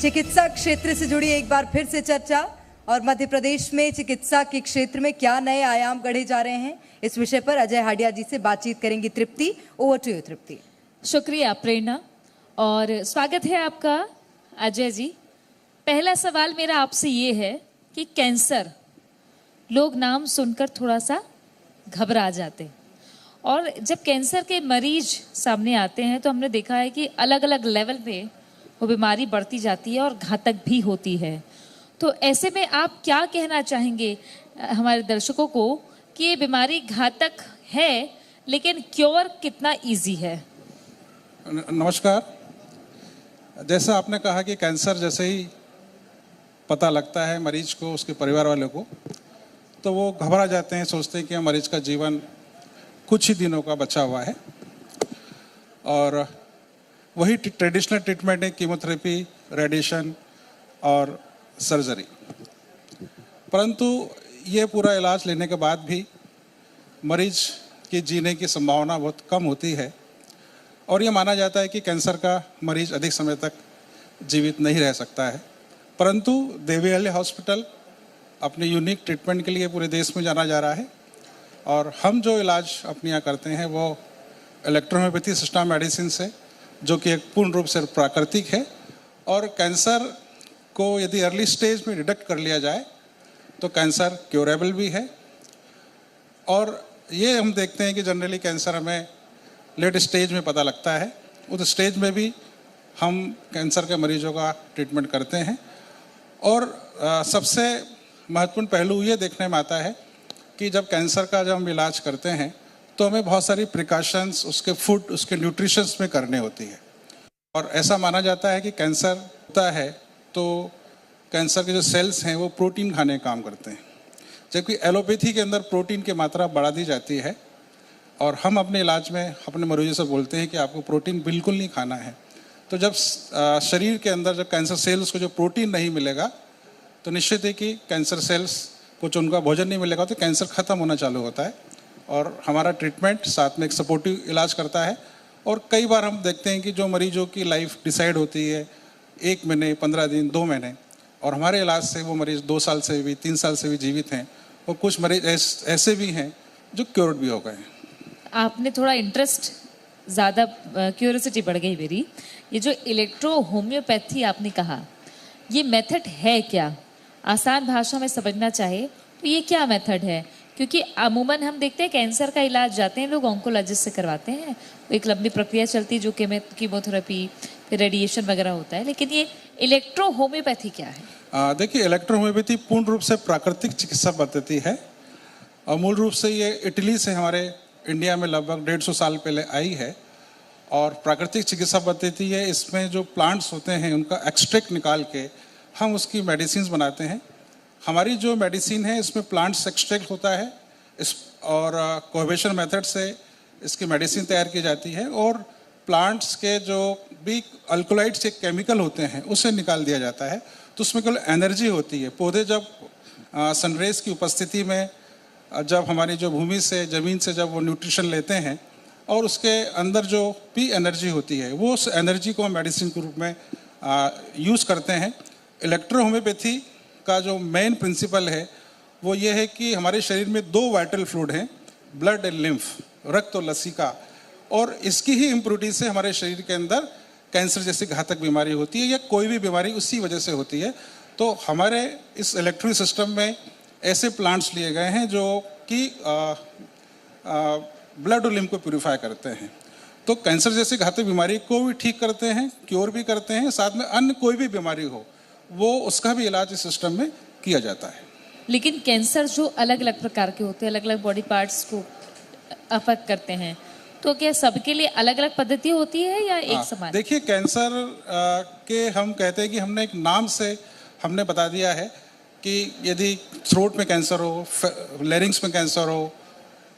चिकित्सा क्षेत्र से जुड़ी एक बार फिर से चर्चा और मध्य प्रदेश में चिकित्सा के क्षेत्र में क्या नए आयाम गढ़े जा रहे हैं, इस विषय पर अजय हाडिया जी से बातचीत करेंगी तृप्ति। ओवर टू यू तृप्ति। शुक्रिया प्रेरणा और स्वागत है आपका अजय जी। पहला सवाल मेरा आपसे ये है कि कैंसर, लोग नाम सुनकर थोड़ा सा घबरा जाते और जब कैंसर के मरीज सामने आते हैं तो हमने देखा है कि अलग अलग लेवल पे वो बीमारी बढ़ती जाती है और घातक भी होती है। तो ऐसे में आप क्या कहना चाहेंगे हमारे दर्शकों को कि ये बीमारी घातक है लेकिन क्योर कितना इजी है? नमस्कार। जैसा आपने कहा कि कैंसर जैसे ही पता लगता है मरीज को, उसके परिवार वालों को, तो वो घबरा जाते हैं, सोचते हैं कि मरीज का जीवन कुछ ही दिनों का बचा हुआ है और वही ट्रेडिशनल ट्रीटमेंट है, कीमोथेरेपी, रेडिएशन और सर्जरी। परंतु ये पूरा इलाज लेने के बाद भी मरीज की जीने की संभावना बहुत कम होती है और ये माना जाता है कि कैंसर का मरीज अधिक समय तक जीवित नहीं रह सकता है। परंतु देवी अहिल्या हॉस्पिटल अपने यूनिक ट्रीटमेंट के लिए पूरे देश में जाना जा रहा है और हम जो इलाज अपने यहाँ करते हैं वो इलेक्ट्रोहोम्योपैथी सिस्टम मेडिसिन से, जो कि एक पूर्ण रूप से प्राकृतिक है और कैंसर को यदि अर्ली स्टेज में डिटेक्ट कर लिया जाए तो कैंसर क्योरेबल भी है। और ये हम देखते हैं कि जनरली कैंसर हमें लेट स्टेज में पता लगता है, उस स्टेज में भी हम कैंसर के मरीजों का ट्रीटमेंट करते हैं। और सबसे महत्वपूर्ण पहलू ये देखने में आता है कि जब कैंसर का जब हम इलाज करते हैं तो हमें बहुत सारी प्रिकॉशंस उसके फूड, उसके न्यूट्रिशंस में करने होती है। और ऐसा माना जाता है कि कैंसर होता है तो कैंसर के जो सेल्स हैं वो प्रोटीन खाने का काम करते हैं, जबकि एलोपैथी के अंदर प्रोटीन की मात्रा बढ़ा दी जाती है और हम अपने इलाज में अपने मरीजों से बोलते हैं कि आपको प्रोटीन बिल्कुल नहीं खाना है। तो जब शरीर के अंदर जब कैंसर सेल्स को जो प्रोटीन नहीं मिलेगा तो निश्चित है कि कैंसर सेल्स को जो उनका भोजन नहीं मिलेगा तो कैंसर ख़त्म होना चालू होता है। और हमारा ट्रीटमेंट साथ में एक सपोर्टिव इलाज करता है और कई बार हम देखते हैं कि जो मरीजों की लाइफ डिसाइड होती है 1 महीने, 15 दिन, 2 महीने, और हमारे इलाज से वो मरीज 2 साल से भी, 3 साल से भी जीवित हैं और कुछ मरीज ऐसे भी हैं जो क्योर्ड भी हो गए हैं। आपने थोड़ा इंटरेस्ट ज़्यादा, क्यूरियोसिटी बढ़ गई मेरी। ये जो इलेक्ट्रो होम्योपैथी आपने कहा, ये मेथड है क्या? आसान भाषा में समझना चाहे तो ये क्या मेथड है? क्योंकि अमूमन हम देखते हैं कैंसर का इलाज जाते हैं लोग ऑन्कोलॉजिस्ट से करवाते हैं, एक लंबी प्रक्रिया चलती है जो कीमोथेरेपी फिर रेडिएशन वगैरह होता है, लेकिन ये इलेक्ट्रो होम्योपैथी क्या है? देखिए, इलेक्ट्रो होम्योपैथी पूर्ण रूप से प्राकृतिक चिकित्सा पद्धति है और मूल रूप से ये इटली से हमारे इंडिया में लगभग 150 साल पहले आई है और प्राकृतिक चिकित्सा पद्धति है। इसमें जो प्लांट्स होते हैं उनका एक्सट्रैक्ट निकाल के हम उसकी मेडिसिन बनाते हैं। हमारी जो मेडिसिन है इसमें प्लांट्स एक्सट्रैक्ट होता है और कोहेबेशन मेथड से इसकी मेडिसिन तैयार की जाती है और प्लांट्स के जो भी अल्कोलाइड्स के केमिकल होते हैं उसे निकाल दिया जाता है। तो उसमें केवल एनर्जी होती है। पौधे जब सनरेज की उपस्थिति में जब हमारी जो भूमि से, ज़मीन से जब वो न्यूट्रिशन लेते हैं और उसके अंदर जो भी एनर्जी होती है वो उस एनर्जी को हम मेडिसिन के रूप में यूज़ करते हैं। इलेक्ट्रो होम्योपैथी का जो मेन प्रिंसिपल है वो ये है कि हमारे शरीर में 2 वाइटल फ्लूइड हैं, ब्लड एंड लिम्फ, रक्त और लसिका, और इसकी ही इम्प्योरिटी से हमारे शरीर के अंदर कैंसर जैसी घातक बीमारी होती है या कोई भी बीमारी उसी वजह से होती है। तो हमारे इस इलेक्ट्रिक सिस्टम में ऐसे प्लांट्स लिए गए हैं जो कि ब्लड और लिम्फ को प्यूरिफाई करते हैं। तो कैंसर जैसी घातक बीमारी को भी ठीक करते हैं, क्योर भी करते हैं, साथ में अन्य कोई भी बीमारी हो वो उसका भी इलाज इस सिस्टम में किया जाता है। लेकिन कैंसर जो अलग अलग प्रकार के होते हैं, अलग अलग बॉडी पार्ट्स को अफेक्ट करते हैं, तो क्या सबके लिए अलग अलग पद्धति होती है या एक समान? देखिए, कैंसर के हम कहते हैं कि हमने एक नाम से हमने बता दिया है कि यदि थ्रोट में कैंसर हो, लैरिंग्स में कैंसर हो,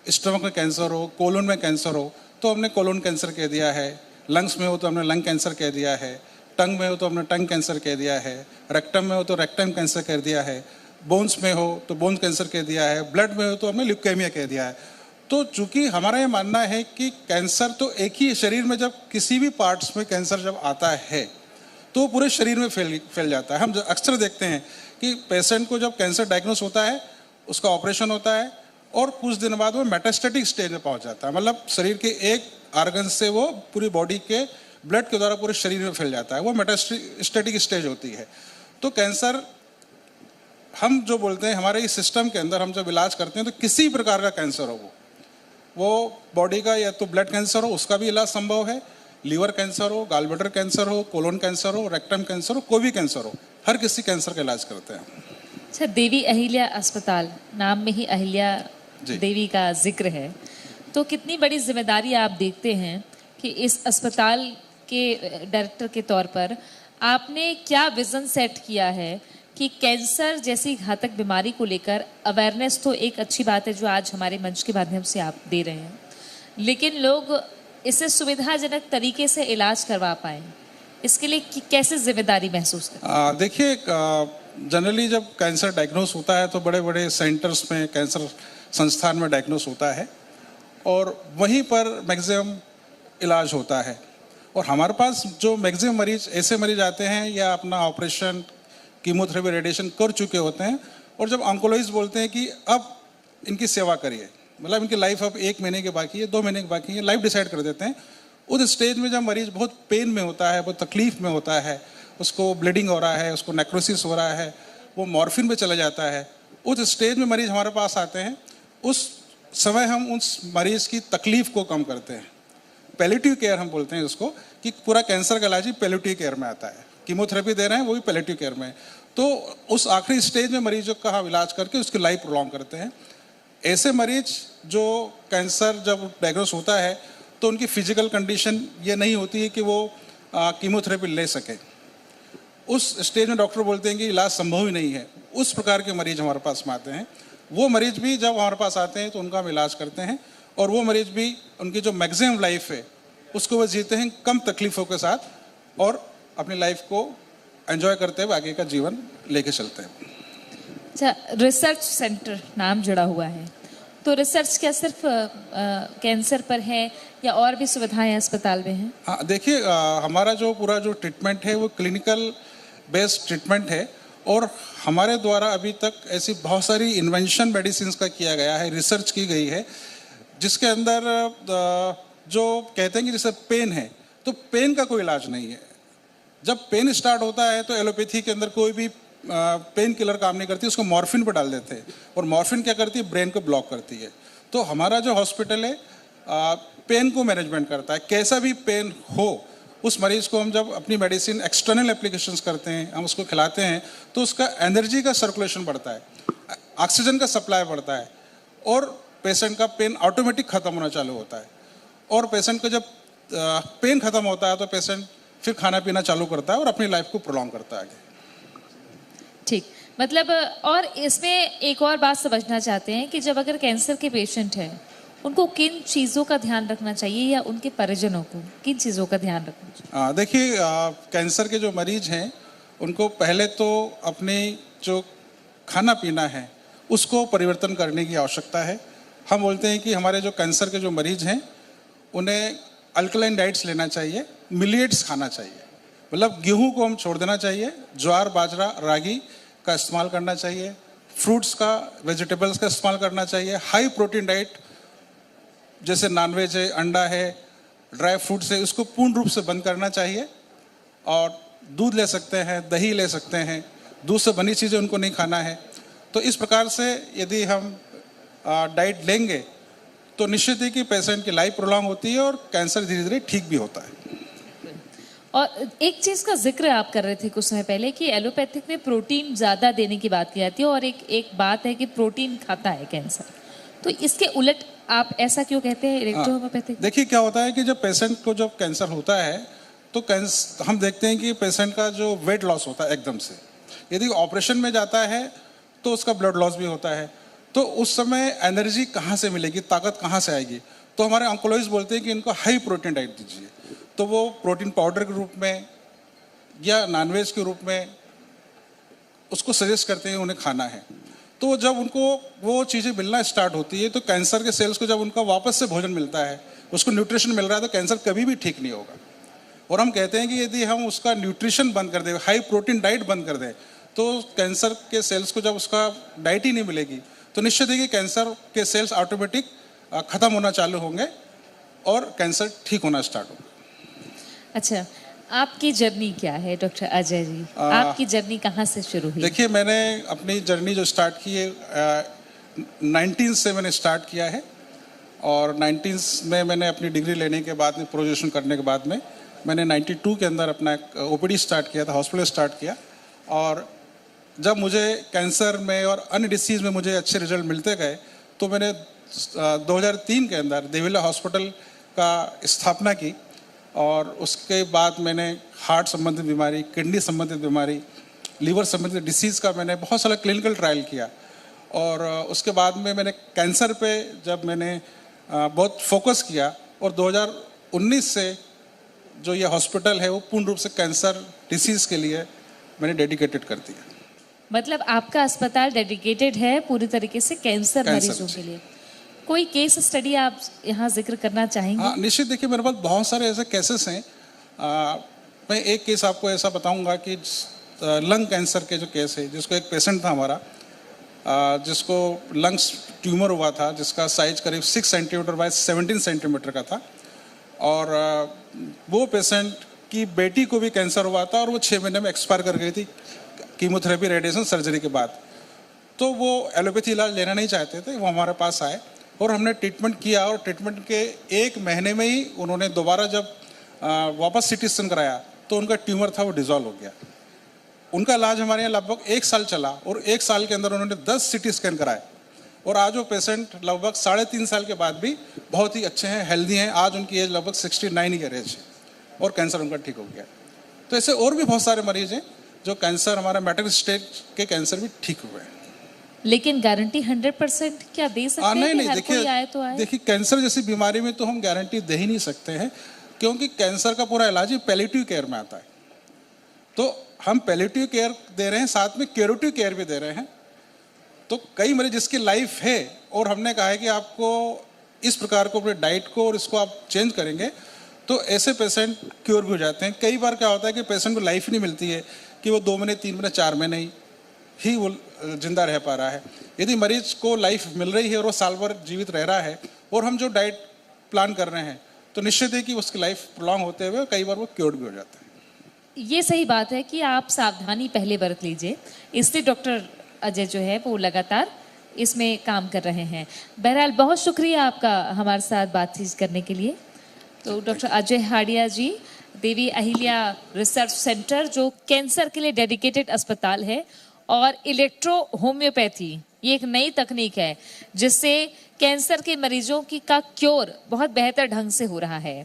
स्टमक में कैंसर हो, कोलन में कैंसर हो तो हमने कोलन कैंसर कह दिया है, लंग्स में हो तो हमने लंग कैंसर कह दिया है, टंग में हो तो हमने टंग कैंसर कह दिया है, रेक्टम में हो तो रेक्टम कैंसर कह दिया है, बोन्स में हो तो बोन कैंसर कह दिया है, ब्लड में हो तो हमने ल्यूकेमिया कह दिया है। तो चूंकि हमारा ये मानना है कि कैंसर तो एक ही शरीर में जब किसी भी पार्ट्स में कैंसर जब आता है तो वो पूरे शरीर में फैल जाता है। हम अक्सर देखते हैं कि पेशेंट को जब कैंसर डायग्नोस होता है, उसका ऑपरेशन होता है और कुछ दिन बाद वो मेटास्टेटिक स्टेज में पहुंच जाता है, मतलब शरीर के एक आर्गन से वो पूरी बॉडी के ब्लड के द्वारा पूरे शरीर में फैल जाता है, वो मेटास्टेटिक स्टेज होती है। तो कैंसर हम जो बोलते हैं हमारे इस सिस्टम के अंदर हम जब इलाज करते हैं तो किसी प्रकार का कैंसर हो, वो बॉडी का या तो ब्लड कैंसर हो उसका भी इलाज संभव है, लीवर कैंसर हो, गॉलब्लैडर कैंसर हो, कोलोन कैंसर हो, रेक्टम कैंसर हो, कोई भी कैंसर हो, हर किसी कैंसर का इलाज करते हैं। अच्छा, देवी अहिल्या अस्पताल, नाम में ही अहिल्या जी। देवी का जिक्र है, तो कितनी बड़ी जिम्मेदारी आप देखते हैं कि इस अस्पताल के डायरेक्टर के तौर पर आपने क्या विजन सेट किया है कि कैंसर जैसी घातक बीमारी को लेकर अवेयरनेस तो एक अच्छी बात है जो आज हमारे मंच के माध्यम से आप दे रहे हैं, लेकिन लोग इसे सुविधाजनक तरीके से इलाज करवा पाए, इसके लिए कैसे जिम्मेदारी महसूस करें? देखिए, जनरली जब कैंसर डायग्नोस होता है तो बड़े बड़े सेंटर्स में, कैंसर संस्थान में डायग्नोस होता है और वहीं पर मैक्सिमम इलाज होता है। और हमारे पास जो मैक्सिमम मरीज ऐसे मरीज आते हैं या अपना ऑपरेशन, कीमोथेरेपी, रेडिएशन कर चुके होते हैं और जब ऑन्कोलॉजिस्ट बोलते हैं कि अब इनकी सेवा करिए, मतलब इनकी लाइफ अब 1 महीने के बाकी है, 2 महीने के बाकी है, लाइफ डिसाइड कर देते हैं। उस स्टेज में जब मरीज बहुत पेन में होता है, बहुत तकलीफ में होता है, उसको ब्लीडिंग हो रहा है, उसको नेक्रोसिस हो रहा है, वो मॉर्फिन पे चला जाता है, उस स्टेज में मरीज हमारे पास आते हैं। उस समय हम उस मरीज की तकलीफ को कम करते हैं। पैलिएटिव केयर हम बोलते हैं उसको, कि पूरा कैंसर का इलाज ही पैलिएटिव केयर में आता है। कीमोथेरेपी दे रहे हैं वो भी पैलिएटिव केयर में। तो उस आखिरी स्टेज में मरीजों का हम इलाज करके उसकी लाइफ प्रोलॉन्ग करते हैं। ऐसे मरीज जो कैंसर जब डायग्नोस होता है तो उनकी फिजिकल कंडीशन ये नहीं होती है कि वो कीमोथेरेपी ले सके, उस स्टेज में डॉक्टर बोलते हैं कि इलाज संभव ही नहीं है। उस प्रकार के मरीज हमारे पास में आते हैं। वो मरीज भी जब हमारे पास आते हैं तो उनका हम इलाज करते हैं और वो मरीज भी उनकी जो मैक्सिमम लाइफ है उसको वो जीते हैं कम तकलीफ़ों के साथ और अपनी लाइफ को एंजॉय करते हुए आगे का जीवन लेके चलते हैं। अच्छा, रिसर्च सेंटर नाम जुड़ा हुआ है, तो रिसर्च क्या सिर्फ कैंसर पर है या और भी सुविधाएं अस्पताल में हैं? हाँ, देखिए, हमारा जो पूरा जो ट्रीटमेंट है वो क्लिनिकल बेस्ड ट्रीटमेंट है और हमारे द्वारा अभी तक ऐसी बहुत सारी इन्वेंशन मेडिसिन का किया गया है, रिसर्च की गई है, जिसके अंदर जो कहते हैं कि जैसे पेन है तो पेन का कोई इलाज नहीं है। जब पेन स्टार्ट होता है तो एलोपैथी के अंदर कोई भी पेन किलर काम नहीं करती, उसको मॉर्फिन पर डाल देते हैं और मॉर्फिन क्या करती है, ब्रेन को ब्लॉक करती है। तो हमारा जो हॉस्पिटल है पेन को मैनेजमेंट करता है। कैसा भी पेन हो उस मरीज को हम जब अपनी मेडिसिन एक्सटर्नल एप्लीकेशंस करते हैं, हम उसको खिलाते हैं तो उसका एनर्जी का सर्कुलेशन बढ़ता है, ऑक्सीजन का सप्लाई बढ़ता है और पेशेंट का पेन ऑटोमेटिक खत्म होना चालू होता है। और पेशेंट को जब पेन खत्म होता है तो पेशेंट फिर खाना पीना चालू करता है और अपनी लाइफ को प्रोलॉन्ग करता है आगे। ठीक, मतलब और इसमें एक और बात समझना चाहते हैं कि जब अगर कैंसर के पेशेंट हैं उनको किन चीज़ों का ध्यान रखना चाहिए या उनके परिजनों को किन चीज़ों का ध्यान रखना चाहिए? देखिए, कैंसर के जो मरीज हैं उनको पहले तो अपनी जो खाना पीना है उसको परिवर्तन करने की आवश्यकता है। हम बोलते हैं कि हमारे जो कैंसर के जो मरीज हैं उन्हें अल्कलाइन डाइट्स लेना चाहिए, मिलेट्स खाना चाहिए, मतलब गेहूं को हम छोड़ देना चाहिए, ज्वार, बाजरा, रागी का इस्तेमाल करना चाहिए, फ्रूट्स का, वेजिटेबल्स का इस्तेमाल करना चाहिए, हाई प्रोटीन डाइट जैसे नॉनवेज है, अंडा है, ड्राई फ्रूट्स है, उसको पूर्ण रूप से बंद करना चाहिए और दूध ले सकते हैं, दही ले सकते हैं, दूध से बनी चीज़ें उनको नहीं खाना है। तो इस प्रकार से यदि हम डाइट लेंगे तो निश्चित ही कि पेशेंट की लाइफ प्रोलॉन्ग होती है और कैंसर धीरे धीरे ठीक भी होता है। और एक चीज़ का जिक्र आप कर रहे थे कुछ समय पहले कि एलोपैथिक में प्रोटीन ज़्यादा देने की बात की जाती है और एक बात है कि प्रोटीन खाता है कैंसर, तो इसके उलट आप ऐसा क्यों कहते हैं इलेक्ट्रो होम्योपैथिक? देखिए, क्या होता है कि जब पेशेंट को जब कैंसर होता है तो हम देखते हैं कि पेशेंट का जो वेट लॉस होता है एकदम से। यदि ऑपरेशन में जाता है तो उसका ब्लड लॉस भी होता है, तो उस समय एनर्जी कहाँ से मिलेगी, ताकत कहाँ से आएगी? तो हमारे ऑन्कोलॉजिस्ट बोलते हैं कि इनको हाई प्रोटीन डाइट दीजिए। तो वो प्रोटीन पाउडर के रूप में या नॉनवेज के रूप में उसको सजेस्ट करते हैं उन्हें खाना है। तो जब उनको वो चीज़ें मिलना स्टार्ट होती है तो कैंसर के सेल्स को जब उनका वापस से भोजन मिलता है, उसको न्यूट्रिशन मिल रहा है, तो कैंसर कभी भी ठीक नहीं होगा। और हम कहते हैं कि यदि हम उसका न्यूट्रिशन बंद कर दें, हाई प्रोटीन डाइट बंद कर दें, तो कैंसर के सेल्स को जब उसका डाइट ही नहीं मिलेगी तो निश्चित है कि कैंसर के सेल्स ऑटोमेटिक ख़त्म होना चालू होंगे और कैंसर ठीक होना स्टार्ट होगा। अच्छा, आपकी जर्नी क्या है डॉक्टर अजय जी? आपकी जर्नी कहाँ से शुरू हुई? देखिए, मैंने अपनी जर्नी जो स्टार्ट की है 19 से मैंने स्टार्ट किया है, और 19 में मैंने अपनी डिग्री लेने के बाद में, प्रोजेक्शन करने के बाद में, मैंने 92 के अंदर अपना एक ओपीडी स्टार्ट किया था, हॉस्पिटल स्टार्ट किया। और जब मुझे कैंसर में और अन्य डिसीज़ में मुझे अच्छे रिजल्ट मिलते गए तो मैंने 2003 के अंदर देविला हॉस्पिटल का स्थापना की, और उसके बाद मैंने हार्ट संबंधित बीमारी, किडनी संबंधित बीमारी, लीवर संबंधित डिसीज़ का मैंने बहुत सारा क्लिनिकल ट्रायल किया। और उसके बाद में मैंने कैंसर पे जब मैंने बहुत फोकस किया, और 2019 से जो ये हॉस्पिटल है वो पूर्ण रूप से कैंसर डिसीज़ के लिए मैंने डेडिकेटेड कर दिया। मतलब आपका अस्पताल डेडिकेटेड है पूरी तरीके से कैंसर मरीजों के लिए। कोई केस स्टडी आप यहाँ जिक्र करना चाहेंगे? हाँ, निश्चित। देखिए, मेरे पास बहुत सारे ऐसे केसेस हैं। मैं एक केस आपको ऐसा बताऊंगा कि लंग कैंसर के जो केस है, जिसको एक पेशेंट था हमारा, जिसको लंग्स ट्यूमर हुआ था, जिसका साइज करीब 6 सेंटीमीटर बाय 17 सेंटीमीटर का था। और वो पेशेंट की बेटी को भी कैंसर हुआ था, और वो 6 महीने में एक्सपायर कर गई थी कीमोथेरेपी, रेडिएशन, सर्जरी के बाद। तो वो एलोपैथी इलाज लेना नहीं चाहते थे, वो हमारे पास आए और हमने ट्रीटमेंट किया, और ट्रीटमेंट के 1 महीने में ही उन्होंने दोबारा जब वापस सिटी स्कैन कराया तो उनका ट्यूमर था वो डिसॉल्व हो गया। उनका इलाज हमारे यहाँ लगभग 1 साल चला, और 1 साल के अंदर उन्होंने 10 सिटी स्कैन कराए, और आज वो पेशेंट लगभग 3.5 साल के बाद भी बहुत ही अच्छे हैं, हेल्दी हैं। आज उनकी एज लगभग 69 ईयर एज है, और कैंसर उनका ठीक हो गया। तो ऐसे और भी बहुत सारे मरीज हैं जो कैंसर, हमारा मेटास्टेज स्टेज के कैंसर भी ठीक हुए हैं। लेकिन गारंटी 100% क्या दे सकते हैं कि हर कोई आए तो आए? देखिए, कैंसर जैसी बीमारी में तो हम गारंटी दे ही नहीं सकते हैं, क्योंकि कैंसर का पूरा इलाज ही पैलिएटिव केयर में आता है। तो हम पैलिएटिव केयर दे रहे हैं, साथ में क्यूरेटिव केयर भी दे रहे हैं। तो कई मरीज जिसकी लाइफ है, और हमने कहा है कि आपको इस प्रकार को अपने डाइट को और इसको आप चेंज करेंगे तो ऐसे पेशेंट क्योर भी हो जाते हैं। कई बार क्या होता है कि पेशेंट को लाइफ नहीं मिलती है कि वो 2 महीने, 3 महीने, 4 महीने ही वो जिंदा रह पा रहा है। यदि मरीज को लाइफ मिल रही है और वो साल भर जीवित रह रहा है, और हम जो डाइट प्लान कर रहे हैं, तो निश्चित है कि उसकी लाइफ प्रोलॉन्ग होते हुए कई बार वो क्योर्ड भी हो जाता है। ये सही बात है कि आप सावधानी पहले बरत लीजिए, इसलिए डॉक्टर अजय जो है वो लगातार इसमें काम कर रहे हैं। बहरहाल बहुत शुक्रिया आपका हमारे साथ बातचीत करने के लिए। तो डॉक्टर अजय हाडिया जी, देवी अहिल्या रिसर्च सेंटर जो कैंसर के लिए डेडिकेटेड अस्पताल है, और इलेक्ट्रो होम्योपैथी, ये एक नई तकनीक है जिससे कैंसर के मरीजों की का क्योर बहुत बेहतर ढंग से हो रहा है।